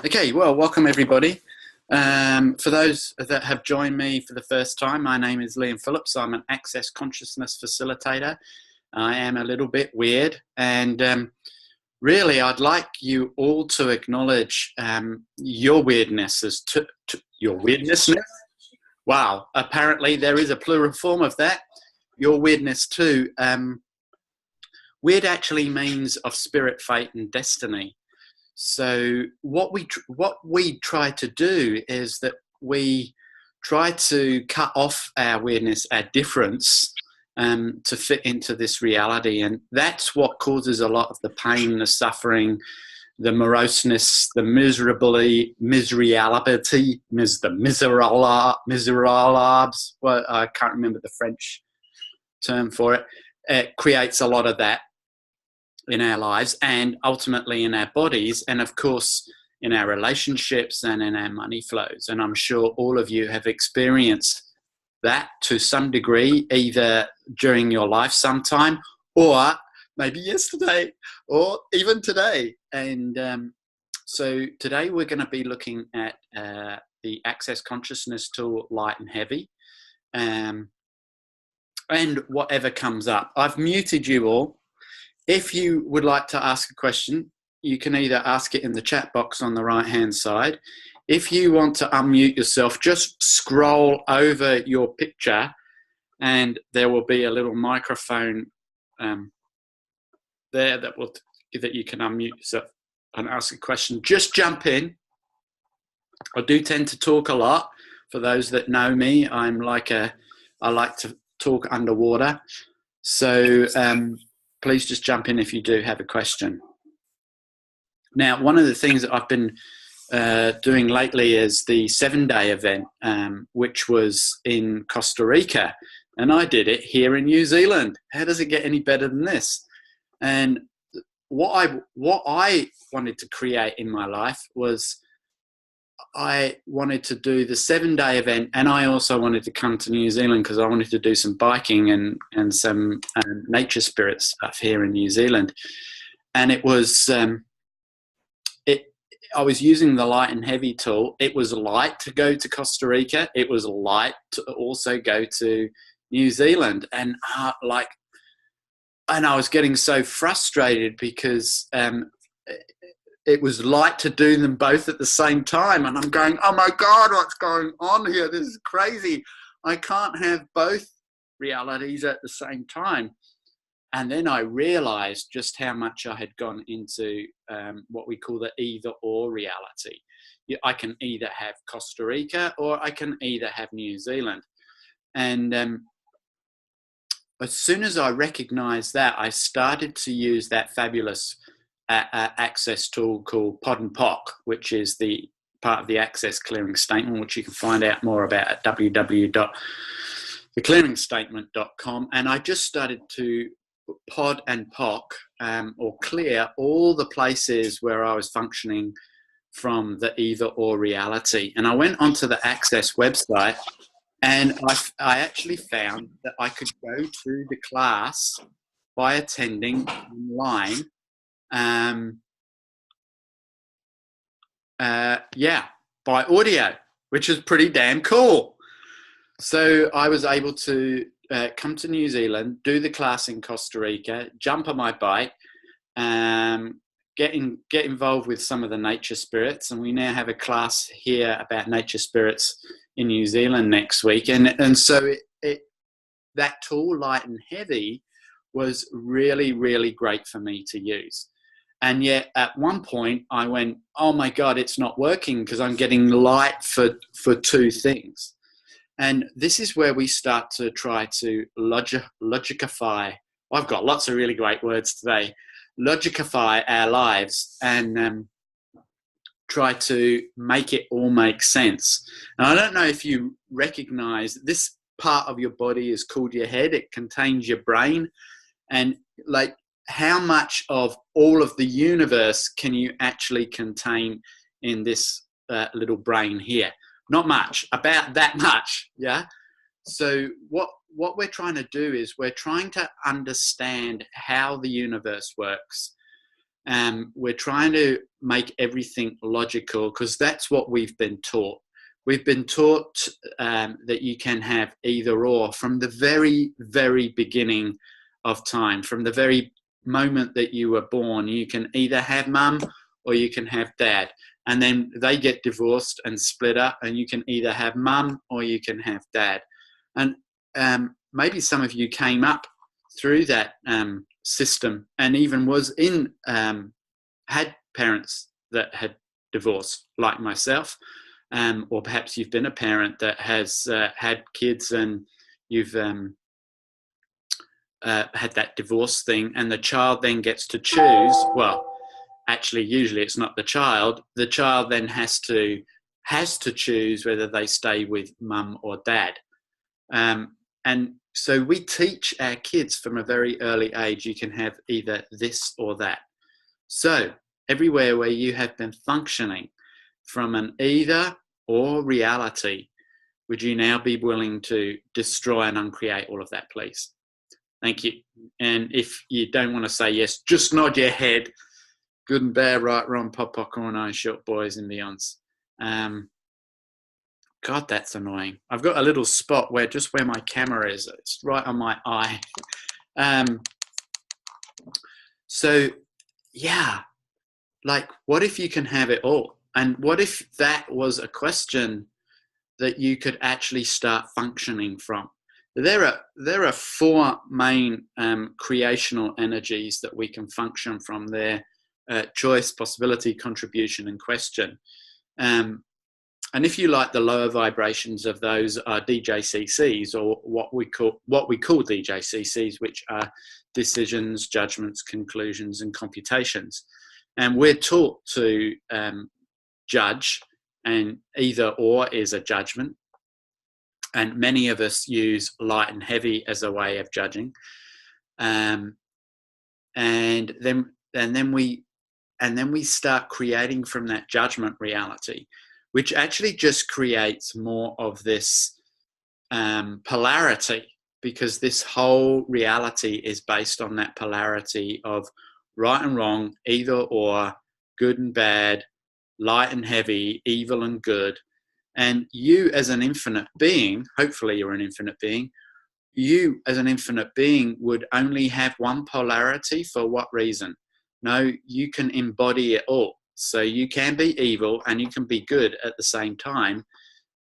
Okay, well, welcome everybody. For those that have joined me for the first time, my name is Liam Phillips. I'm an Access Consciousness Facilitator. I am a little bit weird, and really I'd like you all to acknowledge your weirdness as to your weirdness. Wow, apparently there is a plural form of that. Your weirdness too. Weird actually means of spirit, fate and destiny. So what we try to do is that we try to cut off our weirdness, our difference, to fit into this reality, and that's what causes a lot of the pain, the suffering, the moroseness, the miserability, miserables. Well, I can't remember the French term for it. It creates a lot of that in our lives and ultimately in our bodies, and of course in our relationships and in our money flows. And I'm sure all of you have experienced that to some degree, either during your life sometime, or maybe yesterday, or even today. And so today we're going to be looking at the Access Consciousness tool, Light and Heavy, and whatever comes up. I've muted you all. If you would like to ask a question, you can either ask it in the chat box on the right-hand side. If you want to unmute yourself, just scroll over your picture and there will be a little microphone there that you can unmute yourself and ask a question. Just jump in. I do tend to talk a lot. For those that know me, I like to talk underwater. So please just jump in if you do have a question. Now, one of the things that I've been doing lately is the 7-day event, which was in Costa Rica, and I did it here in New Zealand. How does it get any better than this? And what I wanted to create in my life was I wanted to do the 7-day event, and I also wanted to come to New Zealand because I wanted to do some biking and some nature spirit stuff here in New Zealand. And it was I was using the Light and Heavy tool. It was light to go to Costa Rica. It was light to also go to New Zealand, and I was getting so frustrated because it was light to do them both at the same time. And I'm going, oh my God, what's going on here? This is crazy. I can't have both realities at the same time. And then I realized just how much I had gone into what we call the either or reality. I can either have Costa Rica or I can either have New Zealand. And as soon as I recognized that, I started to use that fabulous access tool called Pod and POC, which is the part of the Access Clearing Statement, which you can find out more about at www.theclearingstatement.com. And I just started to pod and POC, or clear all the places where I was functioning from the either or reality. And I went onto the Access website, and I actually found that I could go to the class by attending online. By audio, which is pretty damn cool. So I was able to come to New Zealand, do the class in Costa Rica, jump on my bike, get involved with some of the nature spirits, and we now have a class here about nature spirits in New Zealand next week. And so that tool, Light and Heavy, was really, really great for me to use. And yet at one point I went, oh my God, it's not working because I'm getting light for two things. And this is where we start to try to logicify. I've got lots of really great words today. Logicify our lives and try to make it all make sense. And I don't know if you recognize this part of your body is called your head. It contains your brain. And like, how much of all of the universe can you actually contain in this little brain here? Not much, about that much, yeah? So what we're trying to do is we're trying to understand how the universe works. we're trying to make everything logical because that's what we've been taught. We've been taught that you can have either or from the very, very beginning of time. From the very moment that you were born, you can either have mum or you can have dad. And then they get divorced and split up, and you can either have mum or you can have dad. And maybe some of you came up through that system and even was in, had parents that had divorced, like myself. Or perhaps you've been a parent that has had kids and you've had that divorce thing, and the child then gets to choose. Well, actually, usually it's not the child. The child then has to choose whether they stay with mum or dad. And so we teach our kids from a very early age, you can have either this or that. So everywhere where you have been functioning from an either or reality, would you now be willing to destroy and uncreate all of that, please? Thank you. And if you don't want to say yes, just nod your head. Good and bad, right, wrong, pop, popcorn, iron, short boys and beyonds. God, that's annoying. I've got a little spot where my camera is. It's right on my eye. So, yeah, like, what if you can have it all? And what if that was a question that you could actually start functioning from? There are four main creational energies that we can function from there: choice, possibility, contribution, and question. And if you like, the lower vibrations of those are DJCCs, or what we call DJCCs, which are decisions, judgments, conclusions, and computations. And we're taught to judge, and either or is a judgment. And many of us use light and heavy as a way of judging. And then we start creating from that judgment reality, which actually just creates more of this polarity, because this whole reality is based on that polarity of right and wrong, either or, good and bad, light and heavy, evil and good. And you as an infinite being, hopefully you're an infinite being, you as an infinite being would only have one polarity. For what reason? No, you can embody it all. So you can be evil and you can be good at the same time.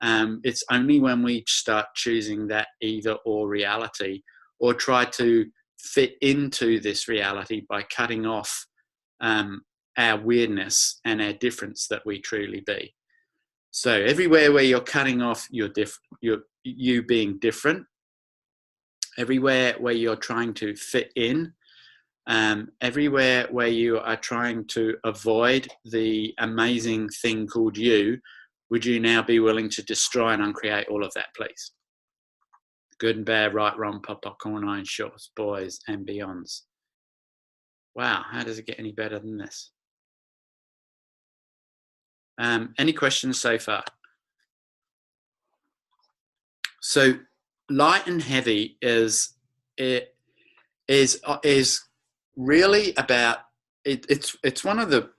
It's only when we start choosing that either or reality, or try to fit into this reality by cutting off our weirdness and our difference, that we truly be. So everywhere where you're cutting off you being different, everywhere where you're trying to fit in, everywhere where you are trying to avoid the amazing thing called you, would you now be willing to destroy and uncreate all of that, please? Good and bad, right, wrong, pop, popcorn, iron, shorts, boys and beyonds. Wow, how does it get any better than this? Any questions so far? So light and heavy is really about it. It's one of the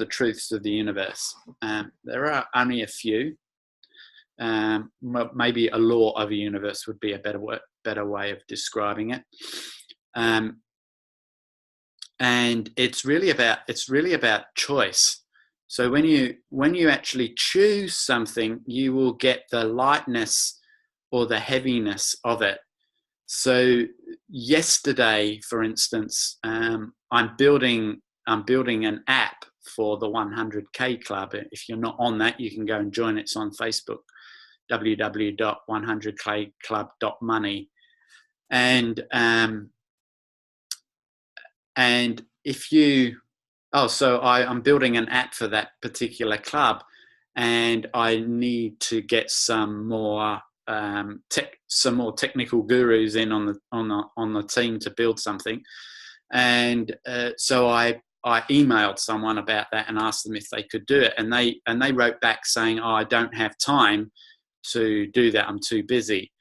truths of the universe. There are only a few. Maybe a law of the universe would be a better way of describing it. And it's really about choice. So when you actually choose something, you will get the lightness or the heaviness of it. So yesterday, for instance, I'm building an app for the 100K Club. If you're not on that, you can go and join it. It's on Facebook, www.100kclub.money. And if you, I'm building an app for that particular club, and I need to get some more technical gurus in on the team to build something. And so I emailed someone about that and asked them if they could do it, and they wrote back saying, "Oh, I don't have time to do that. I'm too busy."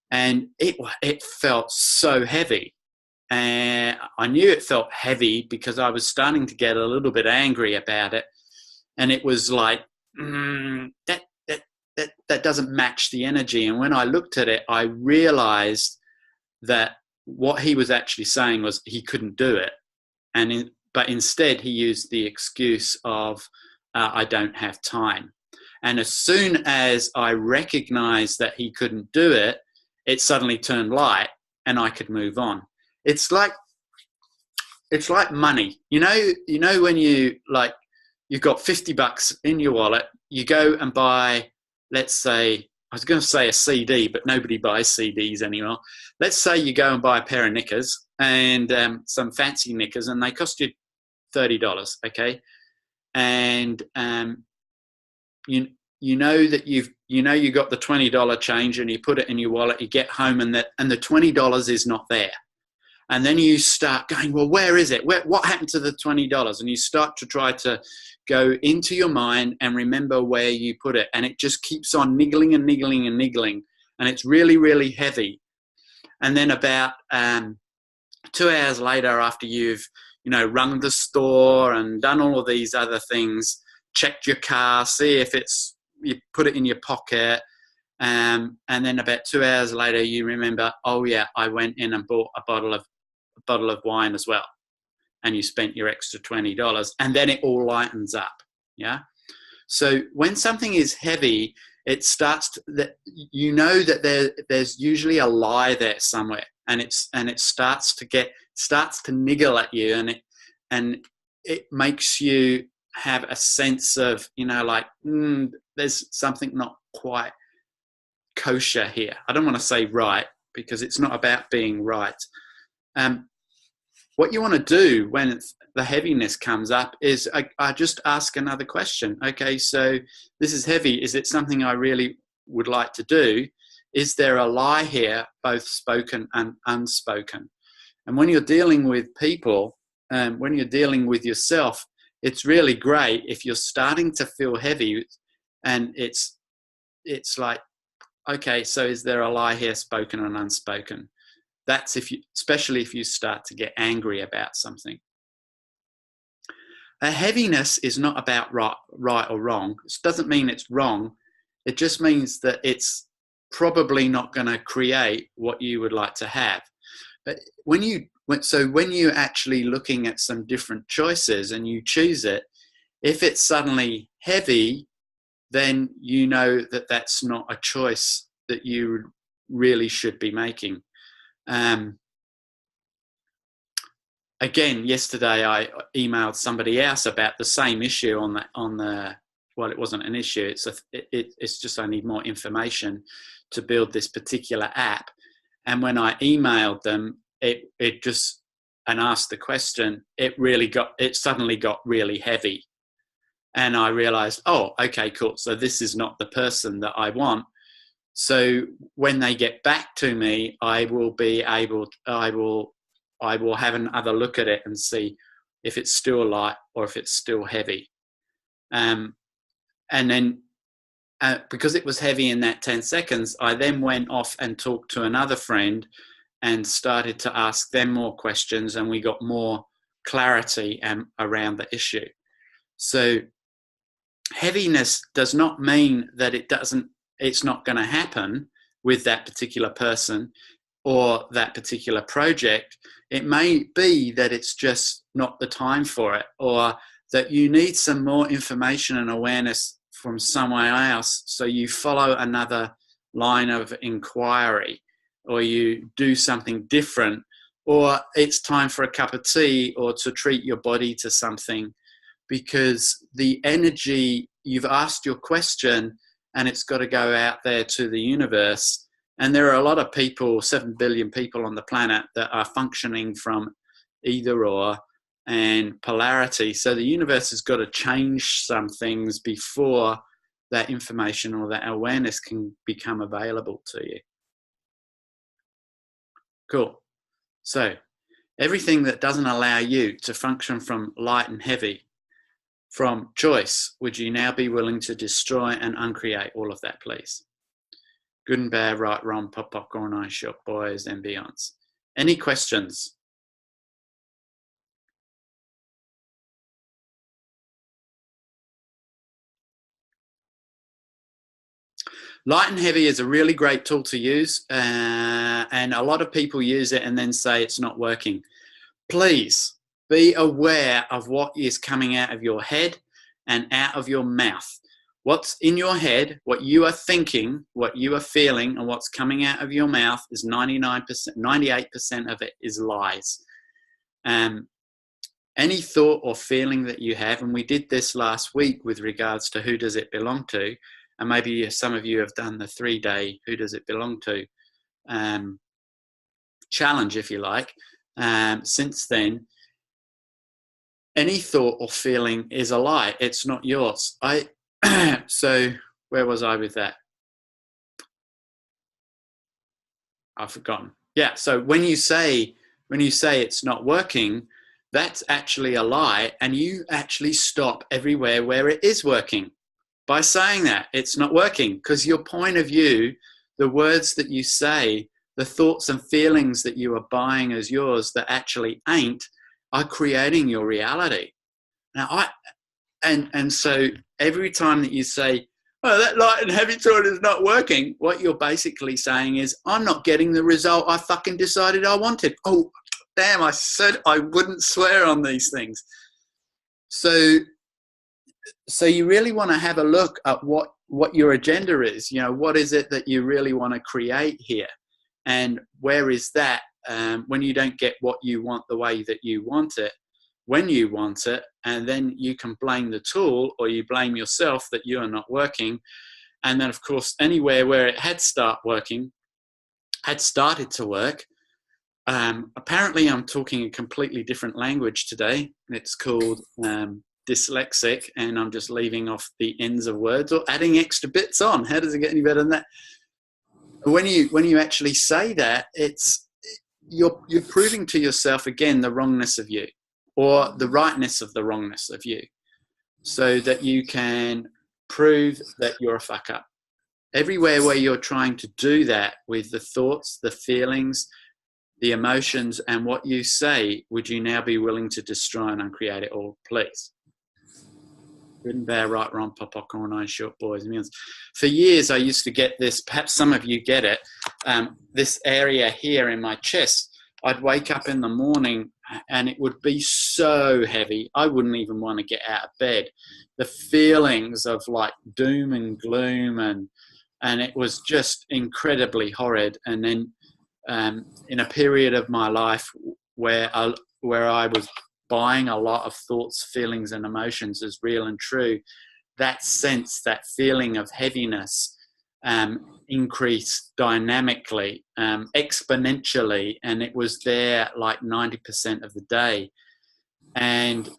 And it felt so heavy. And I knew it felt heavy because I was starting to get a little bit angry about it. And it was like, that doesn't match the energy. And when I looked at it, I realized that what he was actually saying was he couldn't do it. But instead he used the excuse of, I don't have time. And as soon as I recognized that he couldn't do it, it suddenly turned light and I could move on. It's like money. You know when you've got $50 in your wallet, you go and buy, let's say, I was going to say a CD, but nobody buys CDs anymore. Let's say you go and buy a pair of knickers and some fancy knickers, and they cost you $30, okay? And you know that you got the $20 change, and you put it in your wallet. You get home, and the $20 is not there. And then you start going, well, where is it? What happened to the $20? And you start to try to go into your mind and remember where you put it. And it just keeps on niggling and niggling and niggling. And it's really, really heavy. And then about 2 hours later, after you've, rung the store and done all of these other things, checked your car, see if you put it in your pocket. And then about 2 hours later, you remember, oh yeah, I went in and bought a bottle of wine as well, and you spent your extra $20, and then it all lightens up. Yeah. So when something is heavy, it starts that there's usually a lie there somewhere, and it starts to niggle at you, and it makes you have a sense of, there's something not quite kosher here. I don't want to say right, because it's not about being right. What you want to do when the heaviness comes up is I just ask another question. Okay, so this is heavy. Is it something I really would like to do? Is there a lie here, both spoken and unspoken? And when you're dealing with people, when you're dealing with yourself, it's really great if you're starting to feel heavy, and it's like, okay, so is there a lie here, spoken and unspoken? That's especially if you start to get angry about something. A heaviness is not about right or wrong. It doesn't mean it's wrong. It just means that it's probably not going to create what you would like to have. But when you're actually looking at some different choices and you choose it, if it's suddenly heavy, then you know that that's not a choice that you really should be making. Again, yesterday I emailed somebody else about the same issue well, it wasn't an issue. It's just I need more information to build this particular app. And when I emailed them, it just, and asked the question, it suddenly got really heavy. And I realized, oh, okay, cool. So this is not the person that I want. So when they get back to me, I will have another look at it and see if it's still light or if it's still heavy. And then because it was heavy in that 10 seconds, I then went off and talked to another friend and started to ask them more questions, and we got more clarity around the issue. So heaviness does not mean that it's not going to happen with that particular person or that particular project. It may be that it's just not the time for it, or that you need some more information and awareness from somewhere else, so you follow another line of inquiry, or you do something different, or it's time for a cup of tea, or to treat your body to something, because the energy, you've asked your question and it's got to go out there to the universe. And there are a lot of people, 7 billion people on the planet, that are functioning from either or and polarity. So the universe has got to change some things before that information or that awareness can become available to you. Cool. So everything that doesn't allow you to function from light and heavy, from choice, would you now be willing to destroy and uncreate all of that, please? Good and bad, right, wrong, pop, popcorn, ice, shop, boys, and beyonds. Any questions? Light and heavy is a really great tool to use, and a lot of people use it and then say it's not working. Please be aware of what is coming out of your head and out of your mouth. What's in your head, what you are thinking, what you are feeling, and what's coming out of your mouth is 99%, 98% of it is lies. Any thought or feeling that you have, and we did this last week with regards to who does it belong to, and maybe some of you have done the 3-day who does it belong to challenge, if you like. Since then, any thought or feeling is a lie. It's not yours. So where was I with that? I've forgotten. Yeah. So when you say it's not working, that's actually a lie, and you actually stop everywhere where it is working by saying that it's not working, because your point of view, the words that you say, the thoughts and feelings that you are buying as yours that actually ain't, are creating your reality. Now, so every time that you say, oh, that light and heavy thought is not working, what you're basically saying is, I'm not getting the result I fucking decided I wanted. Oh, damn, I said I wouldn't swear on these things. So you really want to have a look at what your agenda is. You know, what is it that you really want to create here? And where is that when you don't get what you want the way that you want it, when you want it, and then you can blame the tool or you blame yourself that you are not working. And then, of course, anywhere where it had started to work, apparently I'm talking a completely different language today. It's called dyslexic, and I'm just leaving off the ends of words or adding extra bits on. How does it get any better than that? When you actually say that, you're proving to yourself again the wrongness of you, or the rightness of the wrongness of you, so that you can prove that you're a fuck up. Everywhere where you're trying to do that with the thoughts, the feelings, the emotions, and what you say, would you now be willing to destroy and uncreate it all, please? Good and bad, right, wrong, pop, popcorn, iron, short, boys and meals. For years, I used to get this, perhaps some of you get it, this area here in my chest. I'd wake up in the morning and it would be so heavy, I wouldn't even want to get out of bed. The feelings of like doom and gloom, and it was just incredibly horrid. And then in a period of my life where I was buying a lot of thoughts, feelings, and emotions as real and true, that sense, that feeling of heaviness increased dynamically, exponentially, and it was there like 90% of the day. And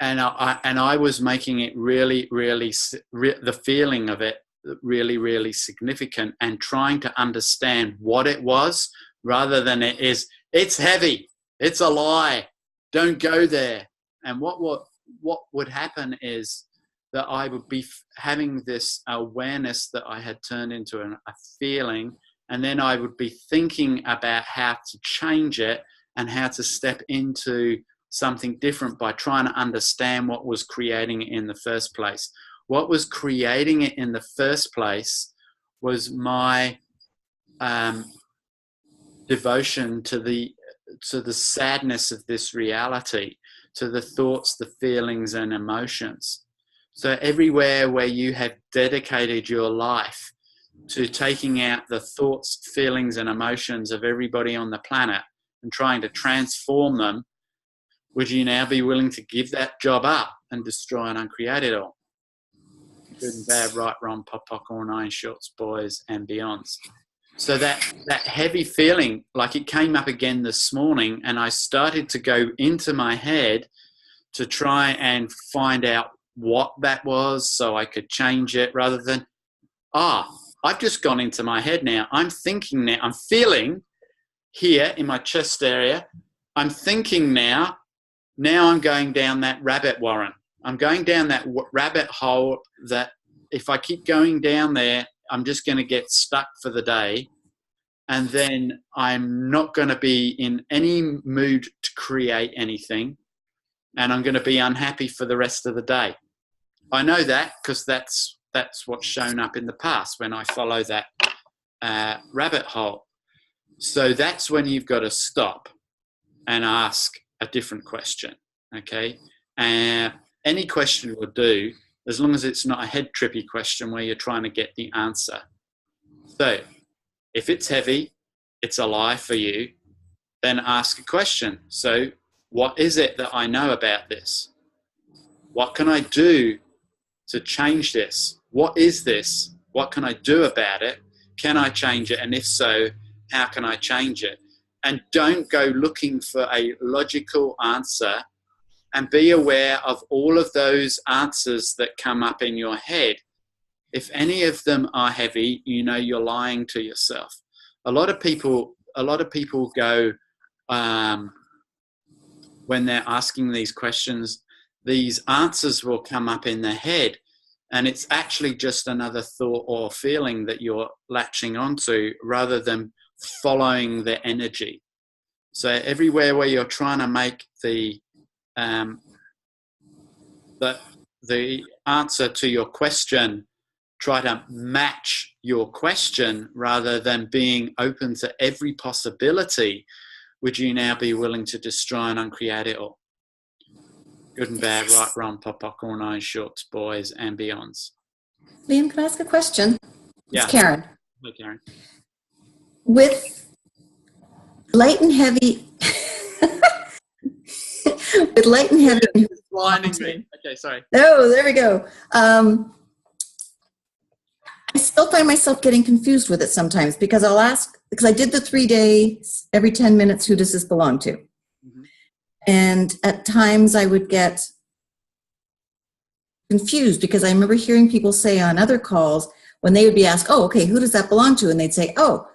I was making it really, really, the feeling of it really, really significant, and trying to understand what it was, rather than it's heavy, it's a lie, don't go there. And what would happen is that I would be having this awareness that I had turned into a feeling, and then I would be thinking about how to change it and how to step into something different by trying to understand what was creating it in the first place. What was creating it in the first place was my devotion to the sadness of this reality, to the thoughts, the feelings, and emotions. So everywhere where you have dedicated your life to taking out the thoughts, feelings, and emotions of everybody on the planet and trying to transform them, would you now be willing to give that job up and destroy and uncreate it all? Good and bad, right, wrong, pop, popcorn, iron, shorts, boys, and beyonds. So that heavy feeling, like it came up again this morning, and I started to go into my head to try and find out what that was so I could change it, rather than, I've just gone into my head now. I'm thinking now, I'm feeling here in my chest area. I'm thinking now I'm going down that rabbit warren. I'm going down that rabbit hole that if I keep going down there, I'm just going to get stuck for the day. And then I'm not going to be in any mood to create anything. And I'm going to be unhappy for the rest of the day. I know that because that's that's what's shown up in the past when I follow that rabbit hole. So that's when you've got to stop and ask a different question, okay? Any question will do, as long as it's not a head trippy question where you're trying to get the answer. So if it's heavy, it's a lie for you, then ask a question. So what is it that I know about this? What can I do to change this? What is this? What can I do about it? Can I change it? And if so, how can I change it? And don't go looking for a logical answer, and be aware of all of those answers that come up in your head. If any of them are heavy, you know you're lying to yourself. A lot of people go, when they're asking these questions, these answers will come up in their head, and it's actually just another thought or feeling that you're latching onto rather than following the energy. So everywhere where you're trying to make the answer to your question, try to match your question rather than being open to every possibility, would you now be willing to destroy and uncreate it all? Good and bad, right, wrong, pop, popcorn, eyes, shorts, boys, and beyonds. Liam, can I ask a question? Yeah. It's Karen. Hi, Karen. With light and heavy, with light and heavy. It's blinding me. Okay, sorry. Oh, there we go. I still find myself getting confused with it sometimes because I'll ask, because I did the 3 days, every 10 minutes, who does this belong to? Mm-hmm. And at times I would get confused because I remember hearing people say on other calls when they would be asked, oh, okay, who does that belong to? And they'd say, oh,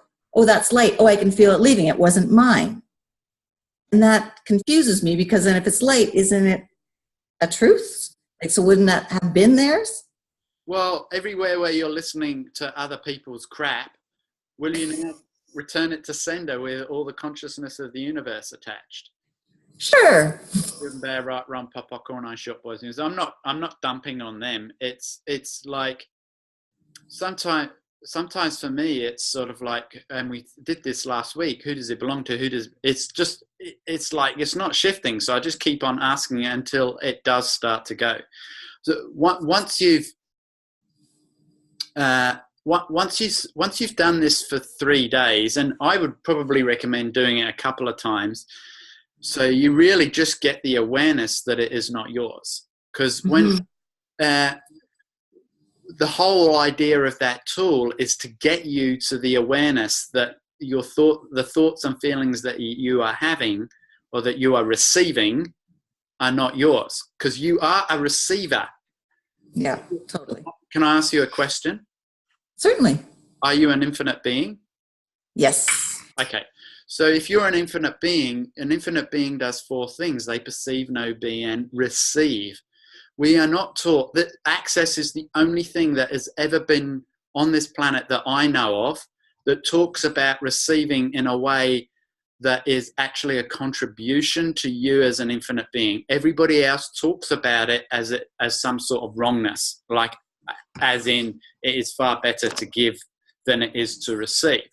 that's light. Oh, I can feel it leaving. It wasn't mine. And that confuses me because then if it's light, isn't it a truth? Like, so wouldn't that have been theirs? Well, everywhere where you're listening to other people's crap, will you now return it to sender with all the consciousness of the universe attached? Sure. Good and bad, right, wrong, pop, popcorn, eyes, short, boys, news. I'm not dumping on them. It's like sometimes for me it's sort of like, and we did this last week, who does it belong to? It's like it's not shifting, so I just keep on asking it until it does start to go. So once you've done this for 3 days, and I would probably recommend doing it a couple of times, so you really just get the awareness that it is not yours. Because when the whole idea of that tool is to get you to the awareness that the thoughts and feelings that you are having or that you are receiving are not yours, because you are a receiver. Yeah, totally. Can I ask you a question? Certainly. Are you an infinite being? Yes. Okay. So if you're an infinite being does 4 things. They perceive, know, be, and receive. We are not taught that access is the only thing that has ever been on this planet that I know of that talks about receiving in a way that is actually a contribution to you as an infinite being. Everybody else talks about it as some sort of wrongness, like as in it is far better to give than it is to receive.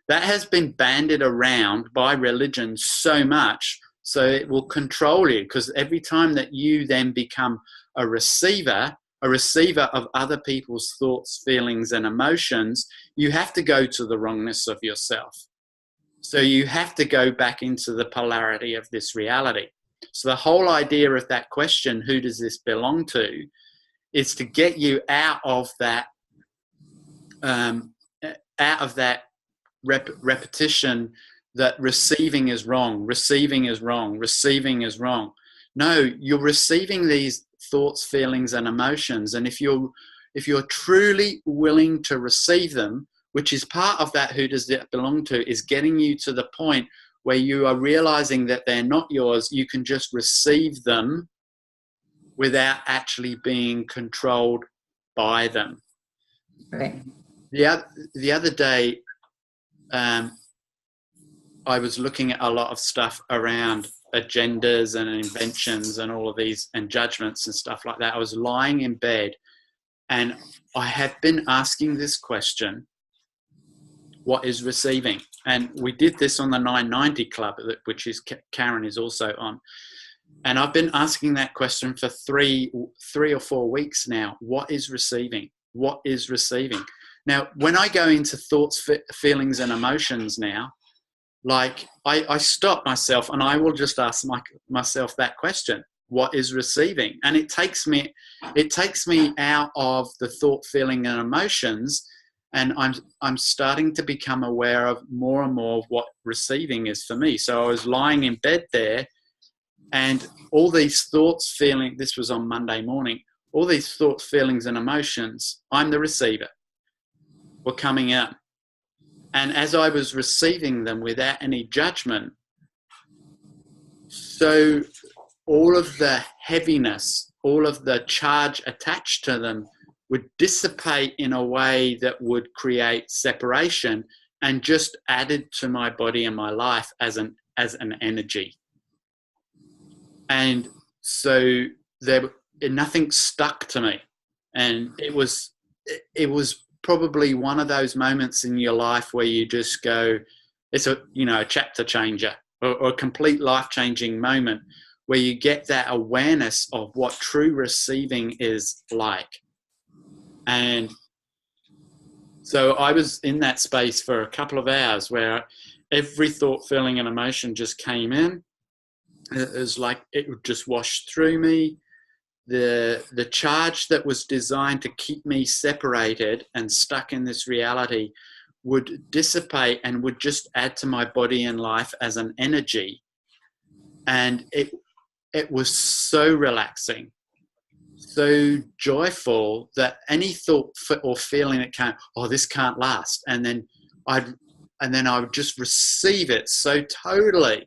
That has been bandied around by religion so much, so it will control you, because every time that you then become a receiver of other people's thoughts, feelings, and emotions, you have to go to the wrongness of yourself. So you have to go back into the polarity of this reality. So the whole idea of that question, who does this belong to, is to get you out of that repetition that receiving is wrong, receiving is wrong, receiving is wrong. No, you're receiving these thoughts, feelings, and emotions, and if you're truly willing to receive them, which is part of that who does it belong to, is getting you to the point where you are realizing that they're not yours, you can just receive them without actually being controlled by them. Right. The other day, I was looking at a lot of stuff around agendas and inventions and all of these and judgments and stuff like that. I was lying in bed And I have been asking this question, what is receiving? And we did this on the 990 Club, which is Karen is also on. And I've been asking that question for three or 4 weeks now. What is receiving? What is receiving? Now, when I go into thoughts, feelings, and emotions now, like I stop myself and I will just ask myself that question: what is receiving? And it takes me out of the thought, feeling, and emotions, and I'm starting to become aware of more and more of what receiving is for me. So I was lying in bed there, and all these thoughts, feeling, this was on Monday morning, all these thoughts, feelings, and emotions, I'm the receiver, were coming out. And as I was receiving them without any judgment, so all of the heaviness, all of the charge attached to them would dissipate in a way that would create separation and just added to my body and my life as an energy. And so nothing stuck to me. And it was probably one of those moments in your life where you just go, it's a chapter changer, or a complete life-changing moment where you get that awareness of what true receiving is like. And so I was in that space for a couple of hours where every thought, feeling, and emotion just came in. It was like it would just wash through me. The charge that was designed to keep me separated and stuck in this reality would dissipate and would just add to my body and life as an energy. And it was so relaxing, so joyful, that any thought or feeling that came, oh, this can't last, and then I would just receive it so totally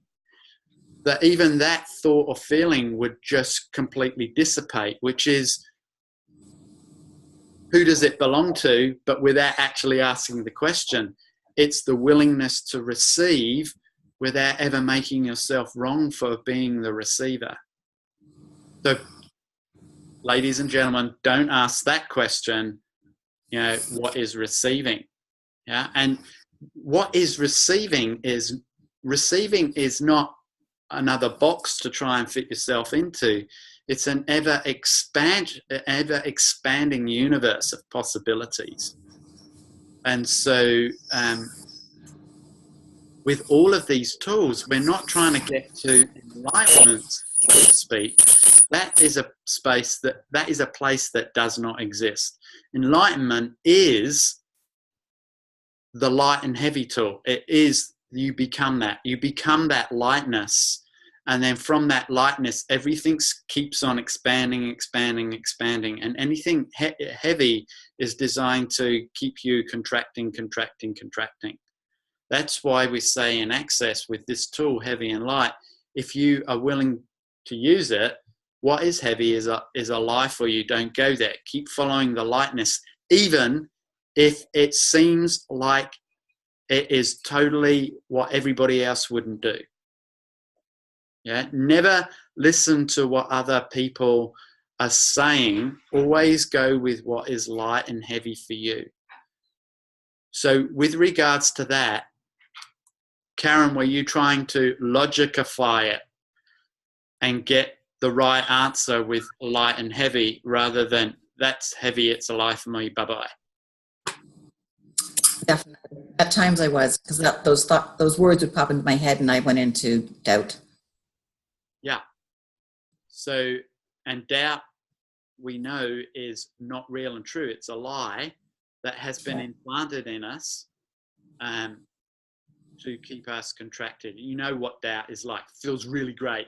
that even that thought or feeling would just completely dissipate, which is, who does it belong to? But without actually asking the question, it's the willingness to receive without ever making yourself wrong for being the receiver. So, ladies and gentlemen, don't ask that question, what is receiving? Yeah. And what is receiving is not another box to try and fit yourself into. It's an ever expanding universe of possibilities. And so with all of these tools, we're not trying to get to enlightenment, so to speak. That is a place that does not exist. Enlightenment is the light and heavy tool. It is, you become that lightness, and then from that lightness everything keeps on expanding, and anything heavy is designed to keep you contracting. That's why we say in Access, with this tool, heavy and light, if you are willing to use it, what is heavy is a lie for you. Don't go there. Keep following the lightness, even if it seems like it is totally what everybody else wouldn't do. Yeah, never listen to what other people are saying. Always go with what is light and heavy for you. So with regards to that, Karen, were you trying to logicify it and get the right answer with light and heavy, rather than that's heavy, it's a lie for me, bye-bye? Definitely. At times I was, because those words would pop into my head and I went into doubt. Yeah. So, and doubt, we know, is not real and true. It's a lie that has been implanted in us to keep us contracted. You know what doubt is like. It feels really great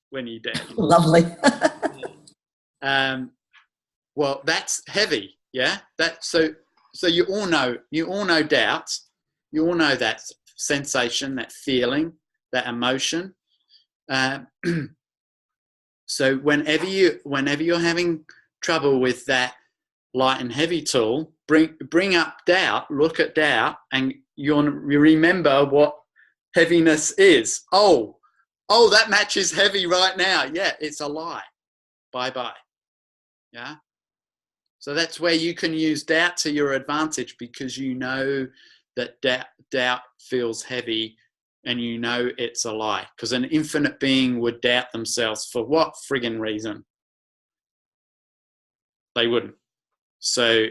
when you doubt. Lovely. Well, that's heavy. Yeah. So you all know doubts. You all know that sensation, that feeling, that emotion. So whenever you're having trouble with that light and heavy tool, bring up doubt, look at doubt, and you remember what heaviness is. Oh, that match is heavy right now. Yeah, it's a lie. Bye-bye. Yeah. So that's where you can use doubt to your advantage, because you know that doubt feels heavy and you know it's a lie. Because an infinite being would doubt themselves for what friggin' reason? They wouldn't. So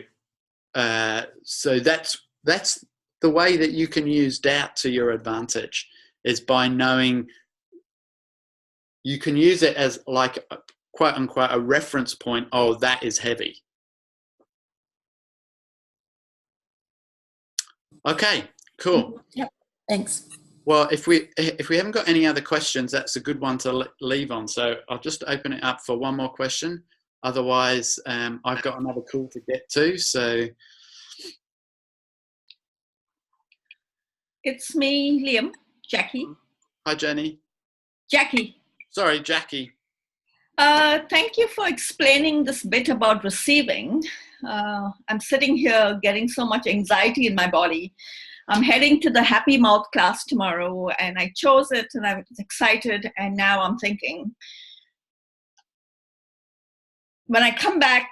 that's the way that you can use doubt to your advantage, is by knowing you can use it as like quote unquote a reference point. Oh, that is heavy. Okay, cool. Yep. Thanks. Well, if we haven't got any other questions, that's a good one to leave on. So I'll just open it up for one more question. Otherwise, I've got another call to get to. So it's me, Liam. Jackie. Hi, Jenny. Jackie. Sorry, Jackie. Thank you for explaining this bit about receiving. I'm sitting here getting so much anxiety in my body. I'm heading to the Happy Mouth class tomorrow, and I chose it and I was excited, and now I'm thinking, when I come back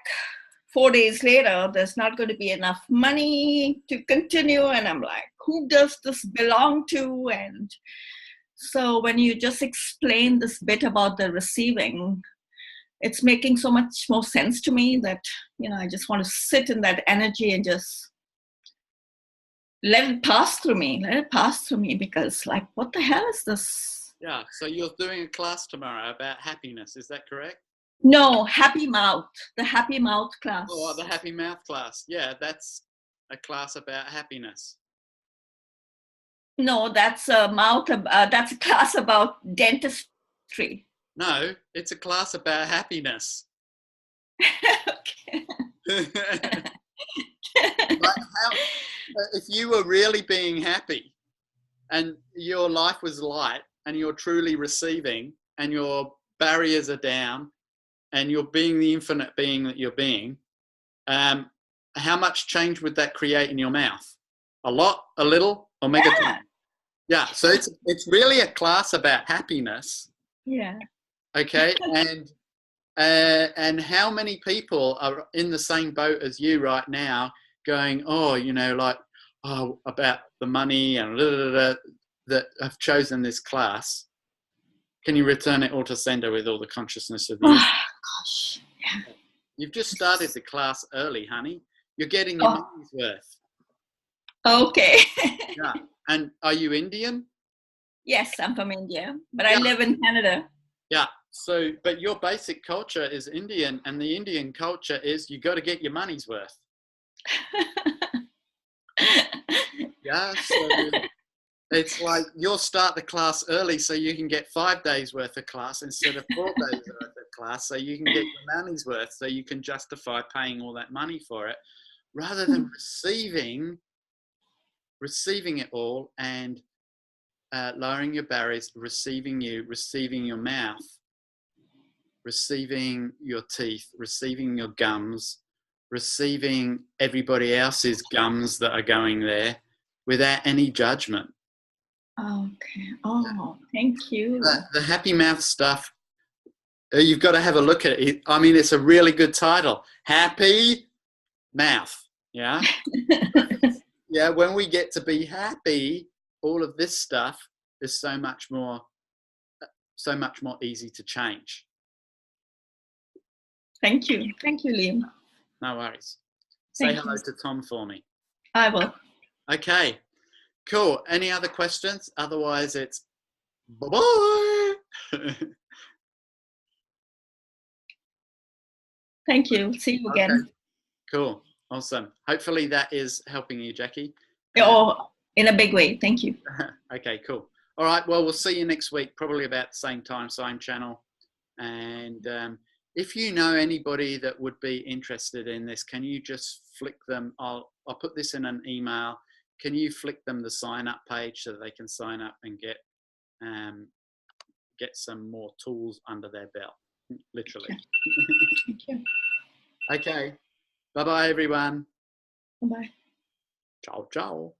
4 days later, there's not going to be enough money to continue, and I'm like, who does this belong to? And so when you just explain this bit about the receiving, it's making so much more sense to me that, I just want to sit in that energy and just let it pass through me, because like, what the hell is this? Yeah, so you're doing a class tomorrow about happiness, is that correct? No, Happy Mouth, the Happy Mouth class. Oh, the Happy Mouth class. Yeah, that's a class about happiness. No, that's a class about dentistry. No, it's a class about happiness. Okay. If you were really being happy and your life was light and you're truly receiving and your barriers are down and you're being the infinite being that you're being, how much change would that create in your mouth? A lot, a little, or megaton? Yeah, so it's really a class about happiness. Yeah. Okay, and how many people are in the same boat as you right now, going, about the money and that have chosen this class? Can you return it all to sender with all the consciousness of you? Oh, gosh. Yeah. You've just started the class early, honey. You're getting your money's worth. Okay. Yeah. And are you Indian? Yes, I'm from India, but I live in Canada. Yeah. So, but your basic culture is Indian, and the Indian culture is you got to get your money's worth. Yeah. So it's like you'll start the class early so you can get 5 days worth of class instead of 4 days worth of class, so you can get your money's worth, so you can justify paying all that money for it, rather than receiving it all and lowering your barriers, receiving your mouth, receiving your teeth, receiving your gums, receiving everybody else's gums that are going there without any judgment. Okay. Oh, thank you. The Happy Mouth stuff, you've got to have a look at it. I mean, it's a really good title. Happy Mouth. Yeah. Yeah. When we get to be happy, all of this stuff is so much more easy to change. Thank you, Liam. No worries. Say hello to Tom for me. I will. Okay, cool. Any other questions? Otherwise, it's bye-bye. Thank you. See you again. Okay. Cool. Awesome. Hopefully that is helping you, Jackie. Oh, in a big way. Thank you. Okay, cool. All right. Well, we'll see you next week, probably about the same time, same channel. And if you know anybody that would be interested in this, can you just flick them? I'll put this in an email. Can you flick them the sign up page so that they can sign up and get some more tools under their belt, literally. Thank you. Okay. Bye-bye, everyone. Bye. Ciao, ciao.